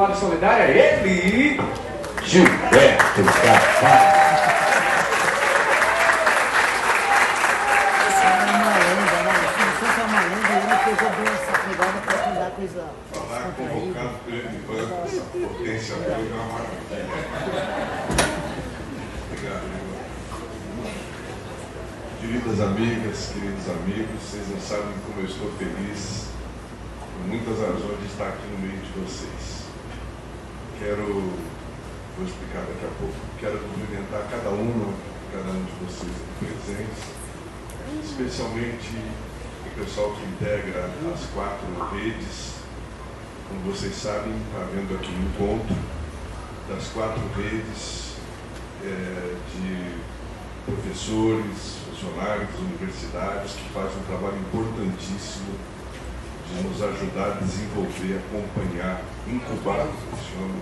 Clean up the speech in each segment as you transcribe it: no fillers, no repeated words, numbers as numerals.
Lado Solidário é ele, Gilberto Carvalho. Falar convocado pelo banco, essa potência toda é uma maravilha. Obrigado, Igor. Queridas amigas, queridos amigos, vocês não sabem como eu estou feliz, por muitas razões, de estar aqui no meio de vocês. Vou explicar daqui a pouco, quero cumprimentar cada um de vocês aqui presentes, especialmente o pessoal que integra as 4 redes. Como vocês sabem, está havendo aqui um encontro das 4 redes de professores, funcionários, universidades, que fazem um trabalho importantíssimo de nos ajudar a desenvolver, acompanhar, incubar, funciona,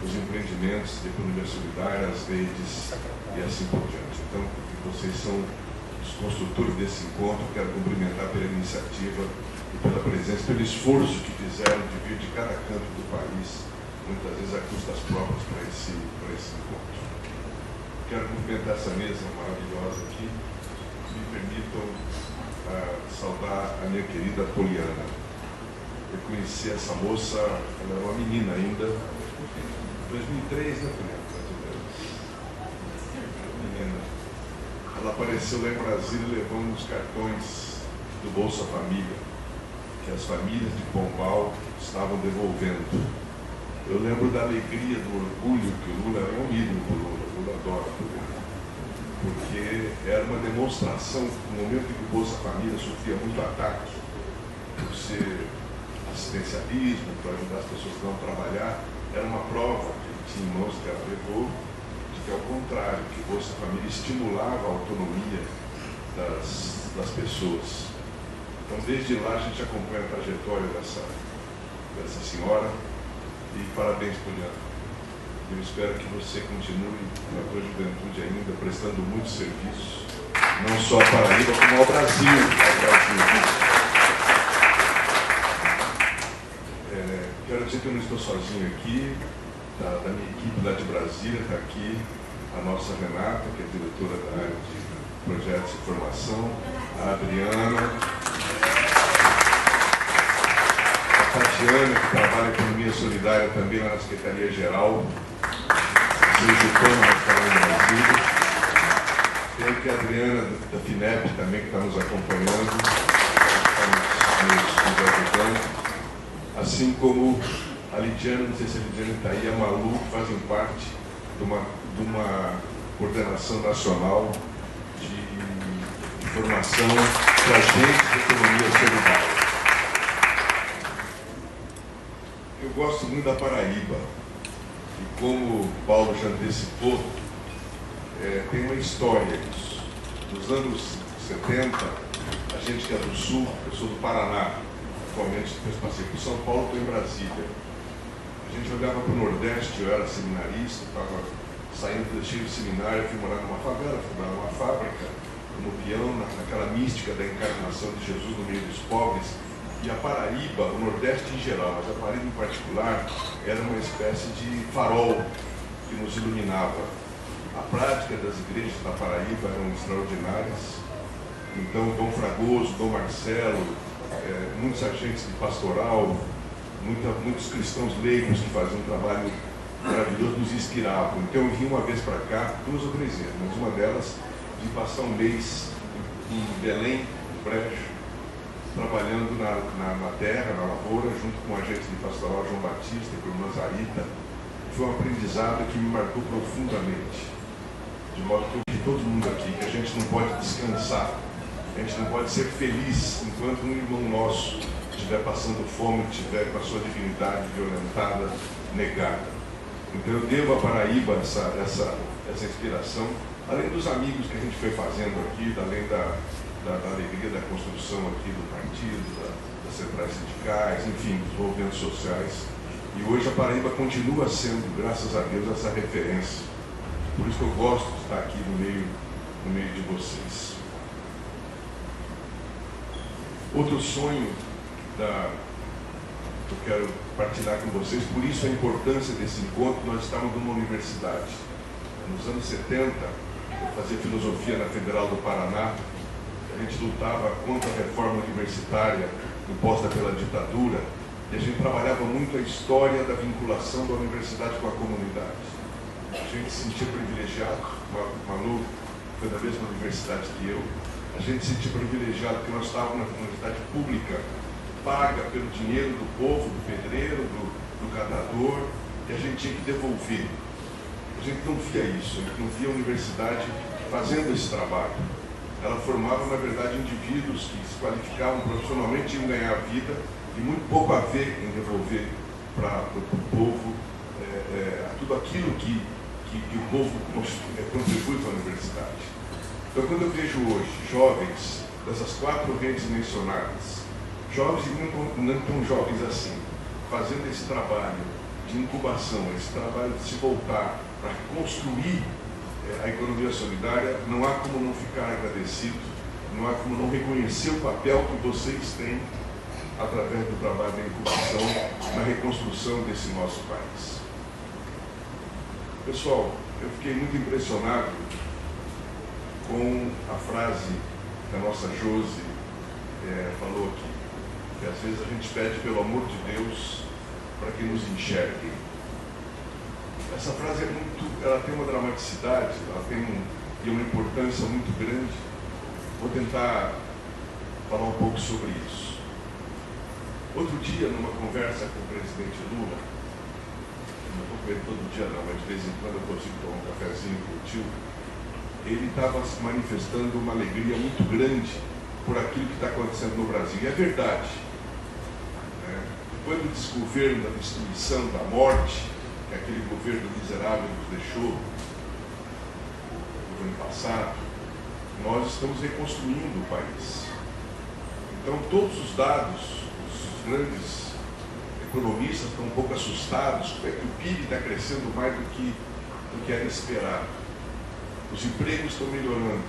os empreendimentos de economia solidária, as redes e assim por diante. Então, vocês são os construtores desse encontro. Quero cumprimentar pela iniciativa e pela presença, pelo esforço que fizeram de vir de cada canto do país, muitas vezes a custas próprias, para esse encontro. Quero cumprimentar essa mesa maravilhosa aqui. Me permitam saudar a minha querida Poliana. Eu conheci essa moça, ela era uma menina ainda, em 2003, né, Poliana? Menina. Ela apareceu lá em Brasília levando os cartões do Bolsa Família, que as famílias de Pombal estavam devolvendo. Eu lembro da alegria, do orgulho, que o Lula era um ídolo do Lula. O Lula adora o Lula. Porque era uma demonstração, no momento em que o Bolsa Família sofria muito ataque, por ser assistencialismo, para ajudar as pessoas a não trabalhar, era uma prova que ele tinha em mãos, que ela levou, de que, ao contrário, que o Bolsa Família estimulava a autonomia das pessoas. Então, desde lá, a gente acompanha a trajetória dessa senhora, e parabéns, Poliana. Eu espero que você continue na tua juventude ainda, prestando muito serviço, não só à Paraíba, como ao Brasil. Quero dizer que eu não estou sozinho aqui, da minha equipe lá de Brasília. Está aqui a nossa Renata, que é diretora da área de projetos e formação, a Adriana, a Tatiana, que trabalha em economia solidária também lá na Secretaria-Geral, tem aqui a Adriana da FINEP também, que está nos acompanhando, está nos ajudando, assim como a Lidiana, não sei se a Lidiana está aí, a Malu, que fazem parte de uma coordenação nacional de formação para agentes de economia solidária. Eu gosto muito da Paraíba. E como o Paulo já antecipou, tem uma história isso. Nos anos 70, a gente que é do Sul, eu sou do Paraná, atualmente eu passei por São Paulo, estou em Brasília. A gente olhava para o Nordeste, eu era seminarista, estava saindo do seminário, fui morar numa favela, fui morar numa fábrica, no peão, naquela mística da encarnação de Jesus no meio dos pobres. E a Paraíba, o Nordeste em geral, mas a Paraíba em particular, era uma espécie de farol que nos iluminava. A prática das igrejas da Paraíba eram extraordinárias. Então, Dom Fragoso, Dom Marcelo, muitos agentes de pastoral, muitos cristãos leigos que faziam um trabalho maravilhoso, nos inspiravam. Então, eu vim uma vez para cá, 2 ou 3 vezes, mas uma delas de passar um mês em Belém, no Brejo, trabalhando na terra, na lavoura, junto com o agente de pastoral João Batista e com a irmã Zarita. Foi um aprendizado que me marcou profundamente. De modo que todo mundo aqui, que a gente não pode descansar, a gente não pode ser feliz enquanto um irmão nosso estiver passando fome, estiver com a sua dignidade violentada, negada. Então eu devo à Paraíba essa inspiração, além dos amigos que a gente foi fazendo aqui, além da alegria da construção aqui do partido, das centrais sindicais, enfim, dos movimentos sociais. E hoje a Paraíba continua sendo, graças a Deus, essa referência. Por isso que eu gosto de estar aqui no meio de vocês. Outro sonho eu quero partilhar com vocês, por isso a importância desse encontro. Nós estávamos numa universidade. Nos anos 70, eu fazia filosofia na Federal do Paraná, a gente lutava contra a reforma universitária imposta pela ditadura, e a gente trabalhava muito a história da vinculação da universidade com a comunidade. A gente se sentia privilegiado, Manu foi da mesma universidade que eu, a gente se sentia privilegiado porque nós estávamos na universidade pública, paga pelo dinheiro do povo, do pedreiro, do catador, e a gente tinha que devolver. A gente não via isso, a gente não via a universidade fazendo esse trabalho. Ela formava, na verdade, indivíduos que se qualificavam profissionalmente e iam ganhar vida, e muito pouco a ver em devolver para o povo tudo aquilo que o povo contribui para a universidade. Então, quando eu vejo hoje jovens dessas 4 redes mencionadas, jovens e não tão jovens assim, fazendo esse trabalho de incubação, esse trabalho de se voltar para construir a economia solidária, não há como não ficar agradecido, não há como não reconhecer o papel que vocês têm através do trabalho da incubação na reconstrução desse nosso país. Pessoal, eu fiquei muito impressionado com a frase que a nossa Josi falou aqui, que às vezes a gente pede pelo amor de Deus para que nos enxerguem. Essa frase ela tem uma dramaticidade, ela tem uma importância muito grande. Vou tentar falar um pouco sobre isso. Outro dia, numa conversa com o presidente Lula, não estou com ele todo dia não, mas de vez em quando eu consigo tomar um cafezinho com o tio, ele estava se manifestando uma alegria muito grande por aquilo que está acontecendo no Brasil. E é verdade. Depois do desgoverno, da destruição, da morte, que aquele governo miserável nos deixou, no ano passado, nós estamos reconstruindo o país. Então, todos os dados, os grandes economistas estão um pouco assustados, como é que o PIB está crescendo mais do que era esperado. Os empregos estão melhorando,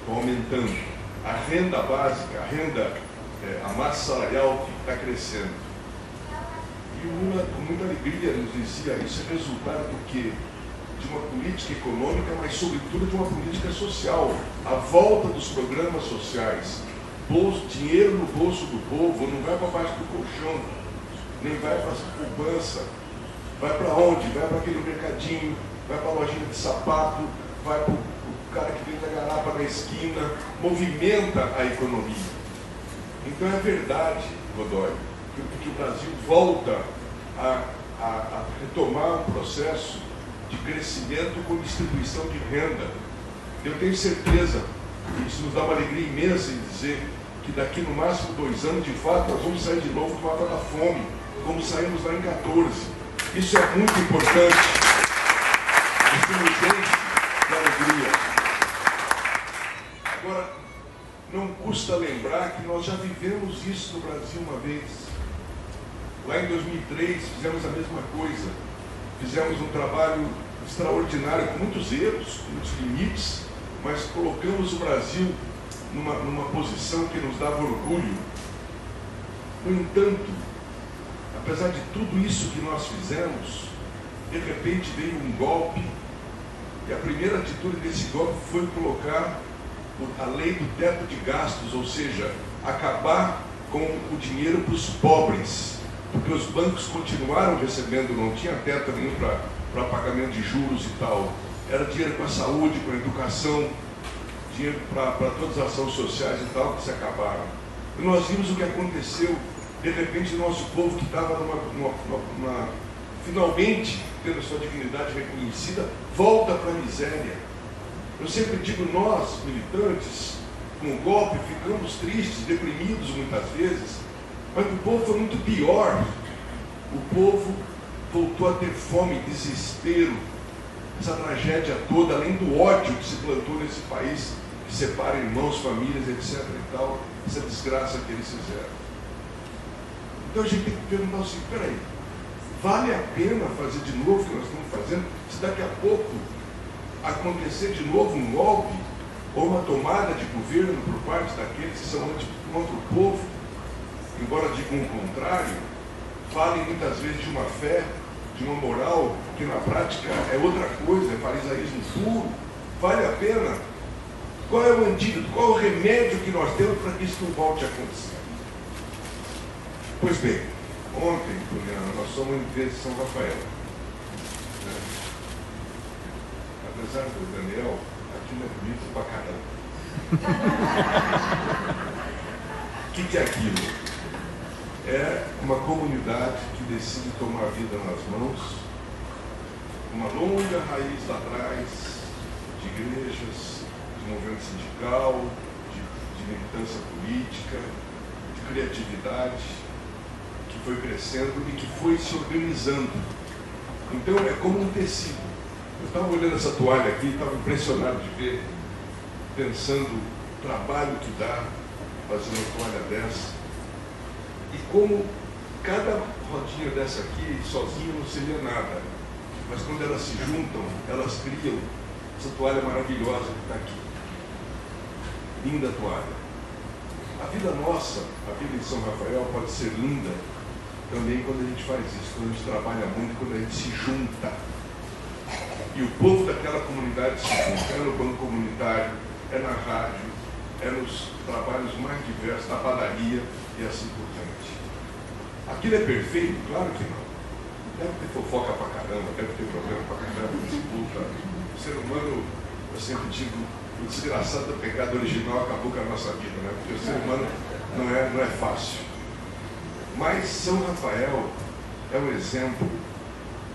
estão aumentando. A renda básica, a massa salarial está crescendo. E o Lula, com muita alegria, nos dizia, isso é resultado do quê? De uma política econômica, mas sobretudo de uma política social. A volta dos programas sociais. Dinheiro no bolso do povo, não vai para baixo do colchão, nem vai para a poupança. Vai para onde? Vai para aquele mercadinho, vai para a lojinha de sapato, vai para o cara que vende a garapa na esquina, movimenta a economia. Então é verdade, Godoy, que o Brasil volta a retomar um processo de crescimento com distribuição de renda. Eu tenho certeza, e isso nos dá uma alegria imensa em dizer que daqui no máximo 2 anos, de fato, nós vamos sair de novo do mapa da fome, como saímos lá em 14. Isso é muito importante. Isso nos enche de alegria. Agora, não custa lembrar que nós já vivemos isso no Brasil uma vez. Lá em 2003 fizemos a mesma coisa. Fizemos um trabalho extraordinário, com muitos erros, com muitos limites, mas colocamos o Brasil numa posição que nos dava orgulho. No entanto, apesar de tudo isso que nós fizemos, de repente veio um golpe, e a primeira atitude desse golpe foi colocar a lei do teto de gastos, ou seja, acabar com o dinheiro para os pobres, porque os bancos continuaram recebendo, não tinha teto nenhum para pagamento de juros e tal, era dinheiro para a saúde, para a educação, dinheiro para todas as ações sociais e tal, que se acabaram. E nós vimos o que aconteceu, de repente, nosso povo que estava finalmente tendo a sua dignidade reconhecida, volta para a miséria. Eu sempre digo, nós, militantes, com o golpe, ficamos tristes, deprimidos muitas vezes, mas o povo foi muito pior. O povo voltou a ter fome, desespero, essa tragédia toda, além do ódio que se plantou nesse país, que separa irmãos, famílias, etc. e tal, essa desgraça que eles fizeram. Então a gente tem que perguntar assim, peraí, vale a pena fazer de novo o que nós estamos fazendo? Se daqui a pouco acontecer de novo um golpe ou uma tomada de governo por parte daqueles que são contra o povo, embora digam o contrário, falem muitas vezes de uma fé, de uma moral, que na prática é outra coisa, é farisaísmo puro. Vale a pena? Qual é o antídoto? Qual é o remédio que nós temos para que isso não volte a acontecer? Pois bem, ontem, Juliana, nós somos em vez de São Rafael. Né? Apesar do Daniel, aquilo é bonito pra caramba. O que é aquilo? É uma comunidade que decide tomar a vida nas mãos, uma longa raiz lá atrás, de igrejas, de movimento sindical, de militância política, de criatividade, que foi crescendo e que foi se organizando. Então é como um tecido. Eu estava olhando essa toalha aqui, estava impressionado de ver, pensando o trabalho que dá fazer uma toalha dessa. E como cada rodinha dessa aqui, sozinha, não seria nada. Mas quando elas se juntam, elas criam essa toalha maravilhosa que está aqui. Linda toalha. A vida nossa, a vida em São Rafael, pode ser linda também quando a gente faz isso, quando a gente trabalha muito, quando a gente se junta. E o povo daquela comunidade se junta. É no banco comunitário, é na rádio, é nos trabalhos mais diversos, na padaria e assim por diante. Aquilo é perfeito? Claro que não. Deve ter fofoca pra caramba, deve ter problema pra caramba, disputa. O ser humano, eu sempre digo, o desgraçado da pecado original acabou com a nossa vida, né? Porque o ser humano não é fácil. Mas São Rafael é um exemplo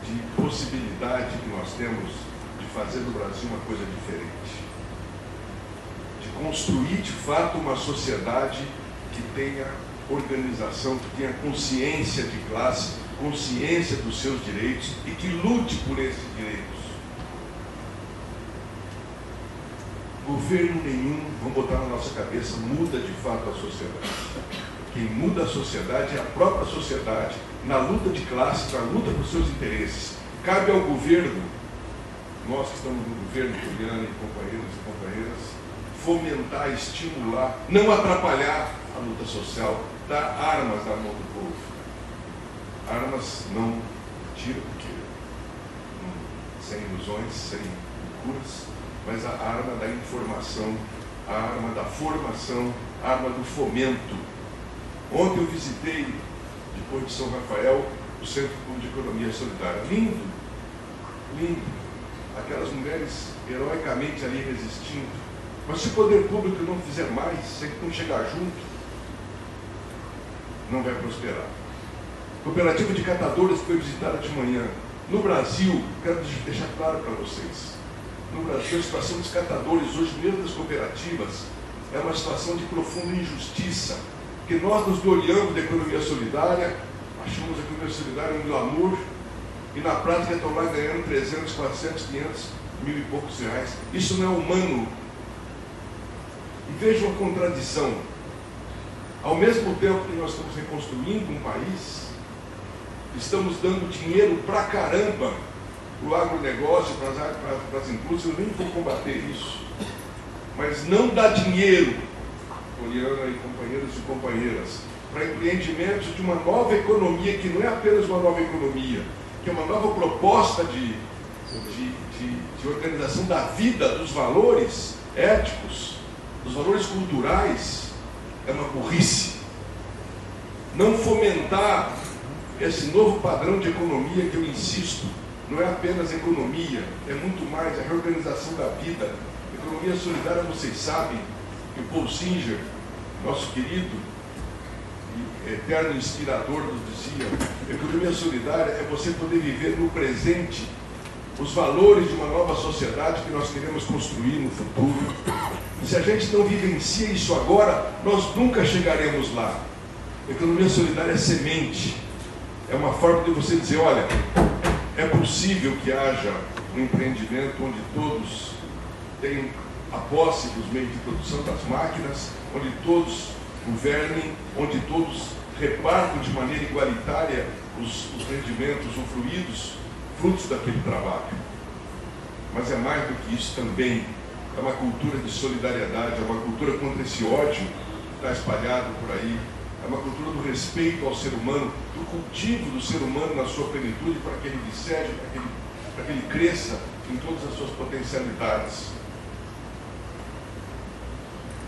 de possibilidade que nós temos de fazer no Brasil uma coisa diferente. De construir de fato uma sociedade que tenha organização, que tenha consciência de classe, consciência dos seus direitos e que lute por esses direitos. Governo nenhum, vamos botar na nossa cabeça, muda de fato a sociedade. Quem muda a sociedade é a própria sociedade, na luta de classe, na luta por seus interesses. Cabe ao governo, nós que estamos no governo, Juliana e companheiros e companheiras, fomentar, estimular, não atrapalhar a luta social, dar armas na mão do povo. Armas não tiro, porque sem ilusões, sem loucuras, mas a arma da informação, a arma da formação, a arma do fomento. Ontem eu visitei, depois de São Rafael, o Centro de Economia Solidária. Lindo, lindo. Aquelas mulheres heroicamente ali resistindo. Mas se o poder público não fizer mais, se não chegar junto, não vai prosperar. Cooperativa de catadores foi visitada de manhã. No Brasil, quero deixar claro para vocês, no Brasil a situação dos catadores hoje, mesmo das cooperativas, é uma situação de profunda injustiça, porque nós nos gloriamos da economia solidária, achamos a economia solidária um glamour, e na prática estão lá ganhando 300, 400, 500, mil e poucos reais. Isso não é humano. E vejam a contradição. Ao mesmo tempo que nós estamos reconstruindo um país, estamos dando dinheiro pra caramba para o agronegócio, para as indústrias. Eu nem vou combater isso. Mas não dá dinheiro, Poliana e companheiros e companheiras, para empreendimentos de uma nova economia, que não é apenas uma nova economia, que é uma nova proposta de organização da vida, dos valores éticos, dos valores culturais. É uma burrice. Não fomentar esse novo padrão de economia que eu insisto, não é apenas economia, é muito mais a reorganização da vida. Economia solidária, vocês sabem, que o Paul Singer, nosso querido e eterno inspirador, nos dizia: economia solidária é você poder viver no presente os valores de uma nova sociedade que nós queremos construir no futuro. Se a gente não vivencia isso agora, nós nunca chegaremos lá. Economia solidária é semente, é uma forma de você dizer: olha, é possível que haja um empreendimento onde todos tenham a posse dos meios de produção das máquinas, onde todos governem, onde todos repartam de maneira igualitária os rendimentos usufruídos, frutos daquele trabalho. Mas é mais do que isso também. É uma cultura de solidariedade, é uma cultura contra esse ódio que está espalhado por aí, É uma cultura do respeito ao ser humano, do cultivo do ser humano na sua plenitude, para que ele dissege, para que ele cresça em todas as suas potencialidades.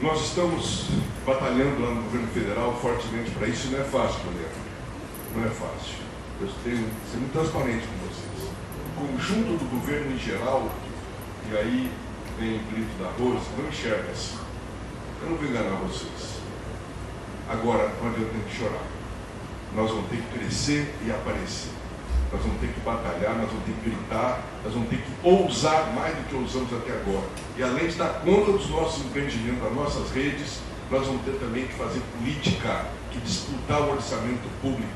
Nós estamos batalhando lá no governo federal fortemente para isso, e não é fácil, Leandro. Não é fácil. Eu tenho que ser muito transparente com vocês. O conjunto do governo em geral, e aí vem o grito da Rose, não enxerga-se. Eu não vou enganar vocês. Agora, não adianta ter que chorar. Nós vamos ter que crescer e aparecer. Nós vamos ter que batalhar, nós vamos ter que gritar, nós vamos ter que ousar mais do que ousamos até agora. E além de dar conta dos nossos empreendimentos, das nossas redes, nós vamos ter também que fazer política, que disputar o orçamento público,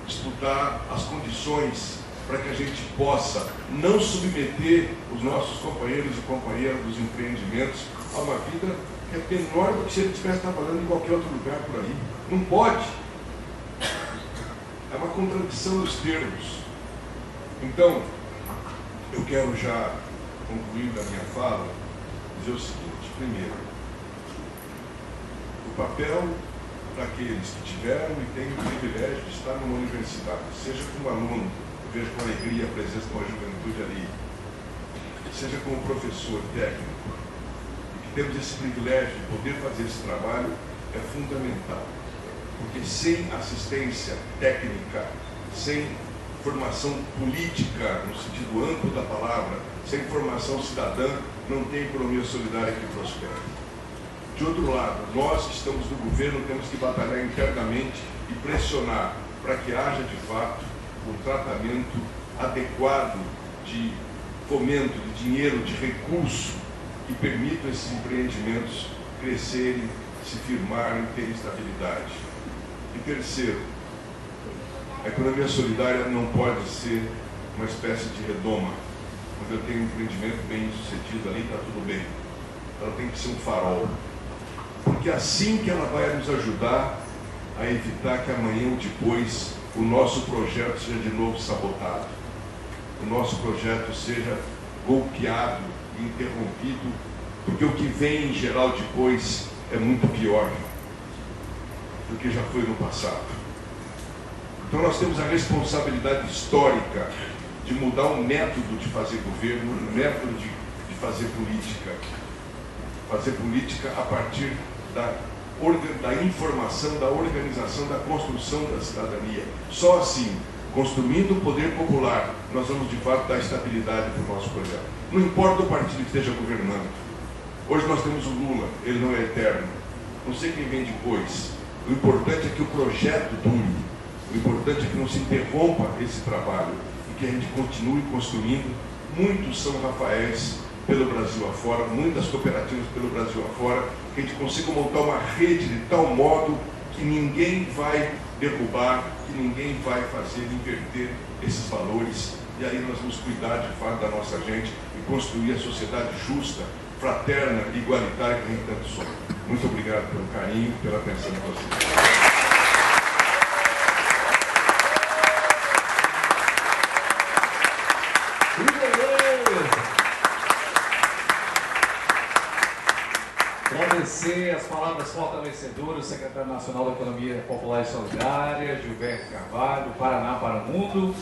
disputar as condições para que a gente possa não submeter os nossos companheiros e companheiras dos empreendimentos a uma vida que é menor do que se ele estivesse trabalhando em qualquer outro lugar por aí. Não pode. É uma contradição dos termos. Então, eu quero já, concluindo a minha fala, dizer o seguinte: primeiro, o papel daqueles que tiveram e têm o privilégio de estar numa universidade, seja como aluno, eu vejo com alegria a presença de uma juventude ali, seja como professor técnico, e que temos esse privilégio de poder fazer esse trabalho, é fundamental. Porque sem assistência técnica, sem formação política, no sentido amplo da palavra, sem formação cidadã, não tem economia solidária que prospere. De outro lado, nós que estamos no governo temos que batalhar internamente e pressionar para que haja, de fato, um tratamento adequado de fomento, de dinheiro, de recurso que permitam esses empreendimentos crescerem, se firmarem, terem estabilidade. E terceiro, a economia solidária não pode ser uma espécie de redoma. Quando eu tenho um empreendimento bem sucedido ali, está tudo bem. Ela tem que ser um farol. Porque é assim que ela vai nos ajudar a evitar que amanhã ou depois o nosso projeto seja de novo sabotado. O nosso projeto seja golpeado e interrompido, porque o que vem em geral depois é muito pior do que já foi no passado. Então nós temos a responsabilidade histórica de mudar o método de fazer governo, o método de fazer política. Fazer política a partir da informação, da organização, da construção da cidadania. Só assim, construindo o poder popular, nós vamos de fato dar estabilidade para o nosso projeto. Não importa o partido que esteja governando. Hoje nós temos o Lula, ele não é eterno. Não sei quem vem depois. O importante é que o projeto dure. O importante é que não se interrompa esse trabalho e que a gente continue construindo muitos São Rafaéis pelo Brasil afora, muitas cooperativas pelo Brasil afora, que a gente consiga montar uma rede de tal modo que ninguém vai derrubar, que ninguém vai fazer inverter esses valores. E aí nós vamos cuidar de fato da nossa gente e construir a sociedade justa, fraterna e igualitária que a gente tanto sonha. Muito obrigado pelo carinho e pela atenção de vocês. Agradecer as palavras fortalecedoras do secretário nacional da Economia Popular e Solidária, Gilberto Carvalho, Paraná para o Mundo.